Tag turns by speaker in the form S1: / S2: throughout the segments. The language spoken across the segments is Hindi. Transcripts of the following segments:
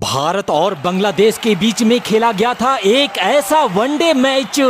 S1: भारत और बांग्लादेश के बीच में खेला गया था एक ऐसा वनडे मैच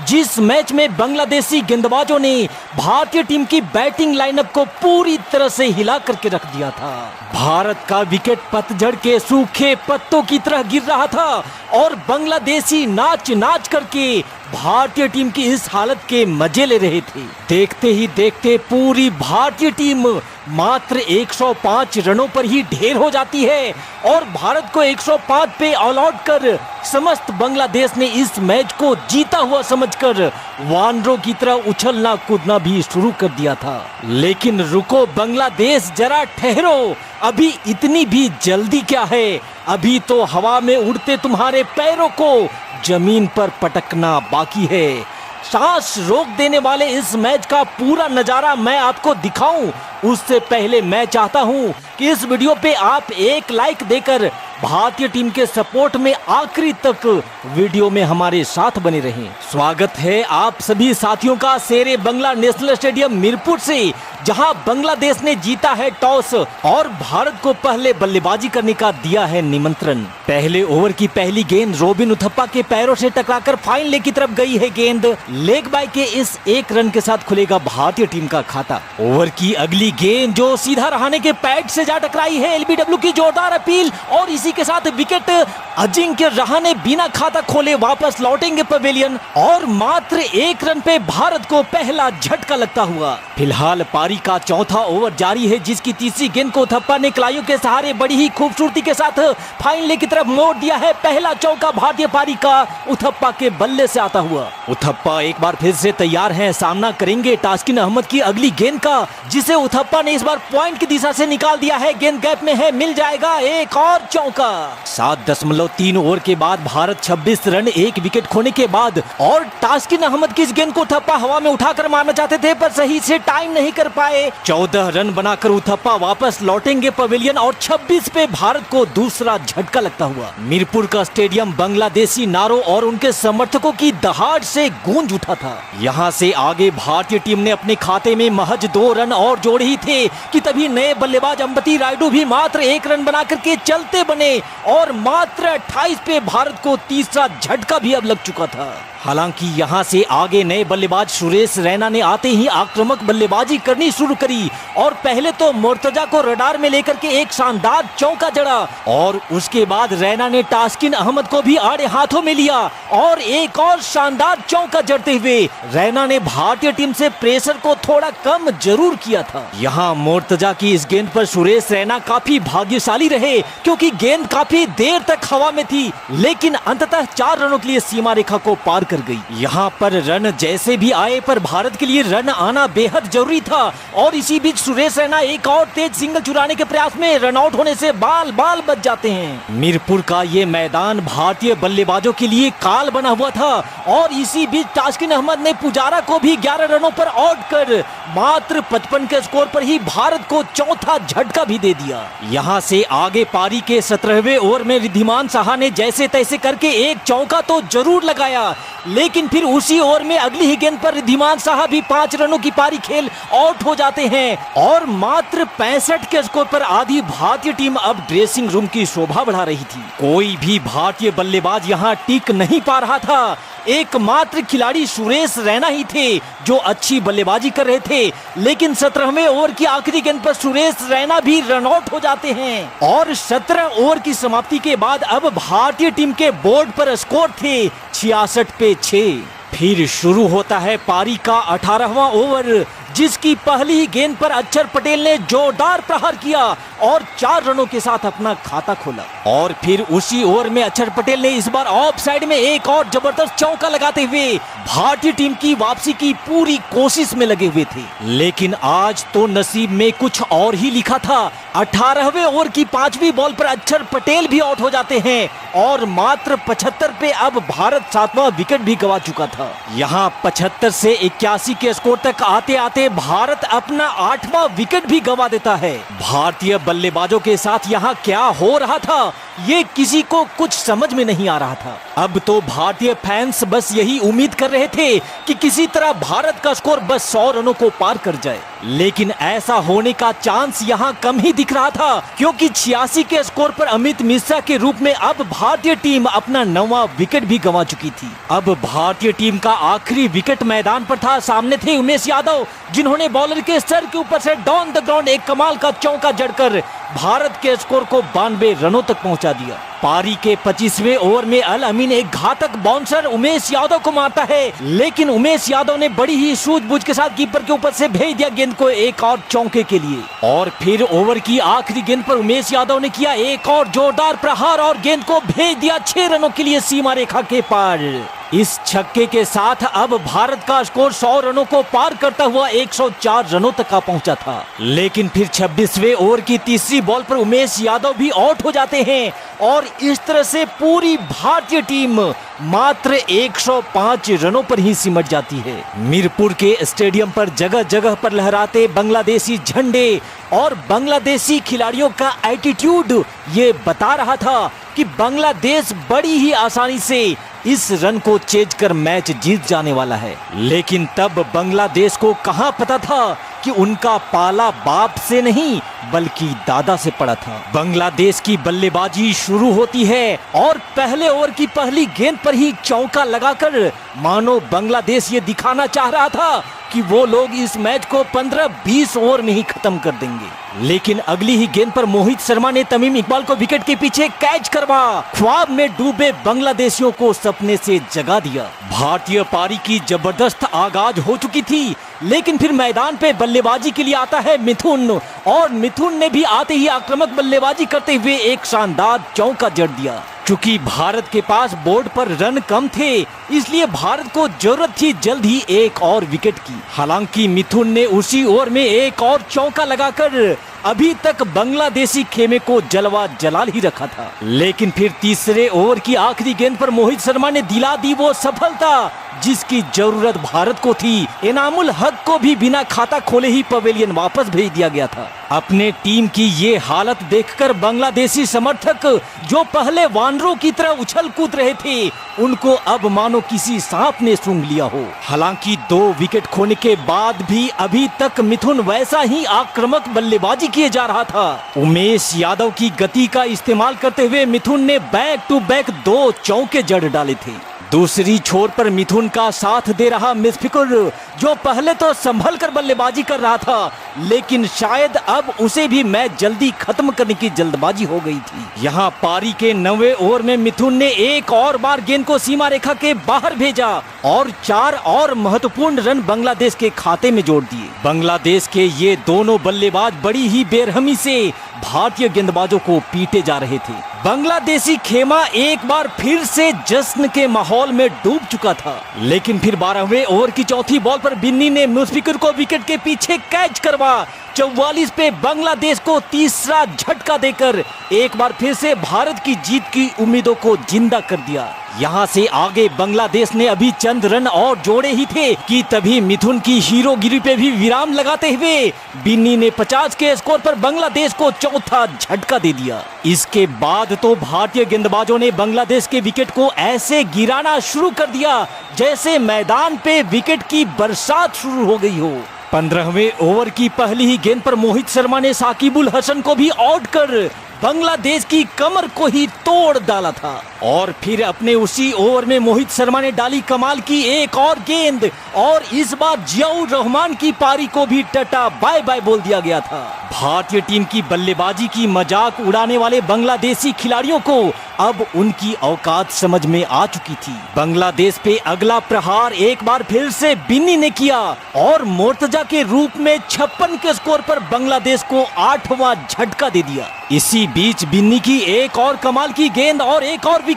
S1: जिस मैच में बांग्लादेशी गेंदबाजों ने भारतीय टीम की बैटिंग लाइनअप को पूरी तरह से हिला करके रख दिया था। भारत का विकेट पतझड़ के सूखे पत्तों की तरह गिर रहा था और बांग्लादेशी नाच नाच करके भारतीय टीम की इस हालत के मजे ले रहे थे। देखते ही देखते पूरी भारतीय टीम मात्र 105 रनों पर ही ढेर हो जाती है और भारत को 105 पे ऑल आउट कर समस्त बांग्लादेश ने इस मैच को जीता हुआ समझकर वानरों की तरह उछलना कूदना भी शुरू कर दिया था। लेकिन रुको बांग्लादेश, जरा ठहरो, अभी इतनी भी जल्दी क्या है? अभी तो हवा में उड़ते तुम्हारे पैरों को जमीन पर पटकना बाकी है। सांस रोक देने वाले इस मैच का पूरा नजारा मैं आपको दिखाऊं, उससे पहले मैं चाहता हूं कि इस वीडियो पे आप एक लाइक देकर भारतीय टीम के सपोर्ट में आखिरी तक वीडियो में हमारे साथ बने रहें। स्वागत है आप सभी साथियों का शेरे बंगला नेशनल स्टेडियम मीरपुर से, जहां बांग्लादेश ने जीता है टॉस और भारत को पहले बल्लेबाजी करने का दिया है निमंत्रण। पहले ओवर की पहली गेंद रोबिन उथप्पा के पैरों से टकराकर फाइन लेग की तरफ गई है गेंद। लेग बाय के इस एक रन के साथ खुलेगा भारतीय टीम का खाता। ओवर की अगली गेंद जो सीधा रहाणे के पैड से जा टकराई है, एलबीडब्ल्यू की जोरदार अपील और इसी के साथ विकेट। अजिंक्य रहाणे बिना खाता खोले वापस लौटेंगे पवेलियन और मात्र एक रन पे भारत को पहला झटका लगता हुआ। फिलहाल पारी का चौथा ओवर जारी है, जिसकी तीसरी गेंद को उथप्पा ने कलाइयों के सहारे बड़ी ही खूबसूरती के साथ फाइन लेग की तरफ मोड़ दिया है। पहला चौका भारतीय पारी का उथप्पा के बल्ले से आता हुआ। उथप्पा एक बार फिर से तैयार हैं, सामना करेंगे तास्किन अहमद की अगली गेंद का, जिसे उथप्पा ने इस बार पॉइंट की दिशा से निकाल दिया है। गेंद गैप में है, मिल जाएगा एक और चौका। 7.3 ओवर के बाद भारत 26 रन एक विकेट खोने के बाद और तास्किन अहमद की इस गेंद को उथप्पा हवा में उठाकर मारना चाहते थे पर सही से टाइम नहीं कर पाए। 14 रन बनाकर उथप्पा वापस लौटेंगे पवेलियन और 26 पे भारत को दूसरा झटका लगता हुआ। मीरपुर का स्टेडियम बांग्लादेशी नारों और उनके समर्थकों की दहाड़ से गूंज उठा था। यहाँ से आगे भारतीय टीम ने अपने खाते में महज 2 रन और जोड़े ही थे कि तभी नए बल्लेबाज अंबती रायडू भी मात्र 1 रन बना करके चलते बने और मात्र 28 पे भारत को तीसरा झटका भी अब लग चुका था। हालांकि यहां से आगे नए बल्लेबाज सुरेश रैना ने आते ही आक्रामक बल्लेबाजी करनी शुरू करी और पहले तो मुर्तजा को रडार में लेकर के एक शानदार चौका जड़ा और उसके बाद रैना ने तास्किन अहमद को भी आड़े हाथों में लिया और एक और शानदार चौका जड़ते हुए रैना ने भारतीय टीम से प्रेशर को थोड़ा कम जरूर किया था। यहाँ मुर्तजा की इस गेंद पर सुरेश रैना काफी भाग्यशाली रहे, क्योंकि गेंद काफी देर तक हवा में थी लेकिन अंततः 4 रनों के लिए सीमा रेखा को पार कर गई। यहाँ पर रन जैसे भी आए पर भारत के लिए रन आना बेहद जरूरी था और इसी बीच सुरेश रैना एक और तेज सिंगल चुराने के प्रयास में रन आउट होने से बाल बाल बच जाते हैं। मीरपुर का ये मैदान भारतीय बल्लेबाजों के लिए काल बना हुआ था और इसी बीच तास्किन अहमद ने पुजारा को भी 11 रनों पर आउट कर मात्र 55 के स्कोर पर ही भारत को चौथा झटका भी दे दिया। यहाँ से आगे पारी के 17वें ओवर में रिद्धिमान साहा ने जैसे तैसे करके एक चौका तो जरूर लगाया, लेकिन फिर उसी ओवर में अगली ही गेंद पर रिद्धिमान साहा भी 5 रनों की पारी खेल आउट हो जाते हैं और मात्र 65 के स्कोर पर आधी भारतीय टीम अब ड्रेसिंग रूम की शोभा बढ़ा रही थी। कोई भी भारतीय बल्लेबाज यहाँ टिक नहीं पा रहा था। एकमात्र खिलाड़ी सुरेश रैना ही थे जो अच्छी बल्लेबाजी कर रहे थे, लेकिन 17वें ओवर की आखिरी गेंद पर सुरेश रैना भी रन आउट हो जाते हैं और 17 ओवर की समाप्ति के बाद अब भारतीय टीम के बोर्ड पर स्कोर थे 66 पे 6। फिर शुरू होता है पारी का 18वां ओवर, जिसकी पहली ही गेंद पर अक्षर पटेल ने जोरदार प्रहार किया और 4 रनों के साथ अपना खाता खोला और फिर उसी ओवर में अक्षर पटेल ने इस बार ऑफ साइड में एक और जबरदस्त चौका लगाते हुए भारतीय टीम की वापसी की पूरी कोशिश में लगे हुए थे। लेकिन आज तो नसीब में कुछ और ही लिखा था। 18वें ओवर की 5वीं बॉल पर अक्षर पटेल भी आउट हो जाते हैं और मात्र 75 पे अब भारत 7वां विकेट भी गंवा चुका था। यहाँ 75 से 81 के स्कोर तक आते आते भारत अपना 8वां विकेट भी गंवा देता है। भारतीय बल्लेबाजों के साथ यहाँ क्या हो रहा था ये किसी को कुछ समझ में नहीं आ रहा था। अब तो भारतीय फैंस बस यही उम्मीद कर रहे थे कि किसी तरह भारत का स्कोर बस 100 रनों को पार कर जाए, लेकिन ऐसा होने का चांस यहाँ कम ही दिख रहा था, क्योंकि 86 के स्कोर पर अमित मिश्रा के रूप में अब भारतीय टीम अपना 9वां विकेट भी गंवा चुकी थी। अब भारतीय टीम का आखिरी विकेट मैदान पर था। सामने थे उमेश यादव, जिन्होंने बॉलर के सर के ऊपर से डाउन द ग्राउंड एक कमाल का चौका जड़कर भारत के स्कोर को 92 रनों तक पहुंचा दिया। पारी के 25वें ओवर में अल अमीन एक घातक बाउंसर उमेश यादव को मारता है, लेकिन उमेश यादव ने बड़ी ही सूझबूझ के साथ कीपर के ऊपर से भेज दिया गेंद को एक और चौके के लिए। और फिर ओवर की आखिरी गेंद पर उमेश यादव ने किया एक और जोरदार प्रहार और गेंद को भेज दिया 6 रनों के लिए सीमा रेखा के पार। इस छक्के के साथ अब भारत का स्कोर 100 रनों को पार करता हुआ 104 रनों तक का पहुंचा था। लेकिन फिर 26वें ओवर की तीसरी बॉल पर उमेश यादव भी आउट हो जाते हैं और इस तरह से पूरी भारतीय टीम मात्र 105 रनों पर ही सिमट जाती है। मीरपुर के स्टेडियम पर जगह जगह पर लहराते बांग्लादेशी झंडे और बांग्लादेशी खिलाड़ियों का एटीट्यूड ये बता रहा था कि बांग्लादेश बड़ी ही आसानी से इस रन को चेज कर मैच जीत जाने वाला है। लेकिन तब बांग्लादेश को कहां पता था कि उनका पाला बाप से नहीं बल्कि दादा से पड़ा था। बांग्लादेश की बल्लेबाजी शुरू होती है और पहले ओवर की पहली गेंद पर ही चौका लगाकर मानो बांग्लादेश ये दिखाना चाह रहा था कि वो लोग इस मैच को 15-20 ओवर में ही खत्म कर देंगे। लेकिन अगली ही गेंद पर मोहित शर्मा ने तमीम इकबाल को विकेट के पीछे कैच करवा ख्वाब में डूबे बांग्लादेशियों को सपने से जगा दिया। भारतीय पारी की जबरदस्त आगाज हो चुकी थी, लेकिन फिर मैदान पे बल्लेबाजी के लिए आता है मिथुन और मिथुन ने भी आते ही आक्रामक बल्लेबाजी करते हुए एक शानदार चौका जड़ दिया। चूंकि भारत के पास बोर्ड पर रन कम थे, इसलिए भारत को जरूरत थी जल्द ही एक और विकेट की। हालांकि मिथुन ने उसी ओवर में एक और चौका लगाकर अभी तक बांग्लादेशी खेमे को जलवा जलाल ही रखा था। लेकिन फिर तीसरे ओवर की आखिरी गेंद पर मोहित शर्मा ने दिला दी वो सफलता जिसकी जरूरत भारत को थी। इनामुल हक को भी बिना खाता खोले ही पवेलियन वापस भेज दिया गया था। अपने टीम की ये हालत देखकर बांग्लादेशी समर्थक जो पहले वानरों की तरह उछल कूद रहे थे, उनको अब मानो किसी सांप ने सूंघ लिया हो। हालांकि 2 विकेट खोने के बाद भी अभी तक मिथुन वैसा ही आक्रामक बल्लेबाजी किए जा रहा था। उमेश यादव की गति का इस्तेमाल करते हुए मिथुन ने बैक टू बैक 2 चौके जड़ डाले थे। दूसरी छोर पर मिथुन का साथ दे रहा मुशफिकुर, जो पहले तो संभल कर बल्लेबाजी कर रहा था, लेकिन शायद अब उसे भी मैच जल्दी खत्म करने की जल्दबाजी हो गई थी। यहाँ पारी के 9वें ओवर में मिथुन ने एक और बार गेंद को सीमा रेखा के बाहर भेजा और 4 और महत्वपूर्ण रन बांग्लादेश के खाते में जोड़ दिए। बांग्लादेश के ये दोनों बल्लेबाज बड़ी ही बेरहमी से भारतीय गेंदबाजों को पीटे जा रहे थे। बांग्लादेशी खेमा एक बार फिर से जश्न के माहौल में डूब चुका था। लेकिन फिर 12वें ओवर की चौथी बॉल पर बिन्नी ने मुशफिकुर को विकेट के पीछे कैच करवा 44 पे बांग्लादेश को तीसरा झटका देकर एक बार फिर से भारत की जीत की उम्मीदों को जिंदा कर दिया। यहाँ से आगे बांग्लादेश ने अभी चंद रन और जोड़े ही थे कि तभी मिथुन की हीरोगिरी पे भी विराम लगाते हुए बिन्नी ने 50 के स्कोर पर बांग्लादेश को चौथा झटका दे दिया। इसके बाद तो भारतीय गेंदबाजों ने बांग्लादेश के विकेट को ऐसे गिराना शुरू कर दिया जैसे मैदान पे विकेट की बरसात शुरू हो गई हो। 15वें ओवर की पहली ही गेंद पर मोहित शर्मा ने साकिबुल हसन को भी आउट कर बांग्लादेश की कमर को ही तोड़ डाला था। और फिर अपने उसी ओवर में मोहित शर्मा ने डाली कमाल की एक और गेंद और इस बार जियाउर रहमान की पारी को भी टाटा बाय बाय बोल दिया गया था। भारतीय टीम की बल्लेबाजी की मजाक उड़ाने वाले बांग्लादेशी खिलाड़ियों को अब उनकी औकात समझ में आ चुकी थी। बांग्लादेश पे अगला प्रहार एक बार फिर से बिन्नी ने किया और मोर्तजा के रूप में 56 के स्कोर पर बांग्लादेश को 8वां झटका दे दिया। इसी बीच बिन्नी की एक और कमाल की गेंद और एक और विकेट।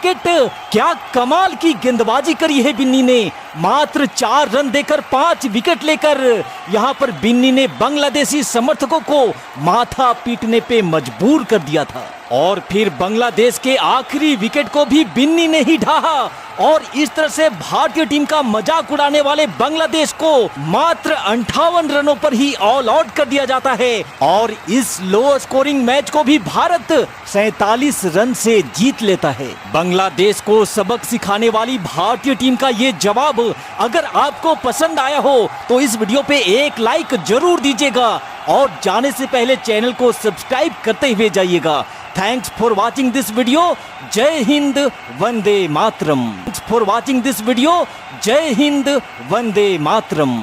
S1: क्या कमाल की गेंदबाजी करी है बिन्नी ने मात्र 4 रन देकर 5 विकेट लेकर यहां पर बिन्नी ने बांग्लादेशी समर्थकों को माथा पीटने पे मजबूर कर दिया था। और फिर बांग्लादेश के आखिरी विकेट को भी बिन्नी ने ही ढाहा और इस तरह से भारतीय टीम का मजाक उड़ाने वाले बांग्लादेश को मात्र 58 रनों पर ही ऑल आउट कर दिया जाता है और इस लो स्कोरिंग मैच को भी भारत 47 रन से जीत लेता है। बांग्लादेश को सबक सिखाने वाली भारतीय टीम का ये जवाब अगर आपको पसंद आया हो तो इस वीडियो पे एक लाइक जरूर दीजिएगा और जाने से पहले चैनल को सब्सक्राइब करते हुए जाइएगा। Thanks for watching this video. जय Hind Vande Mataram. Thanks for watching this video. जय हिंद वंदे मातरम।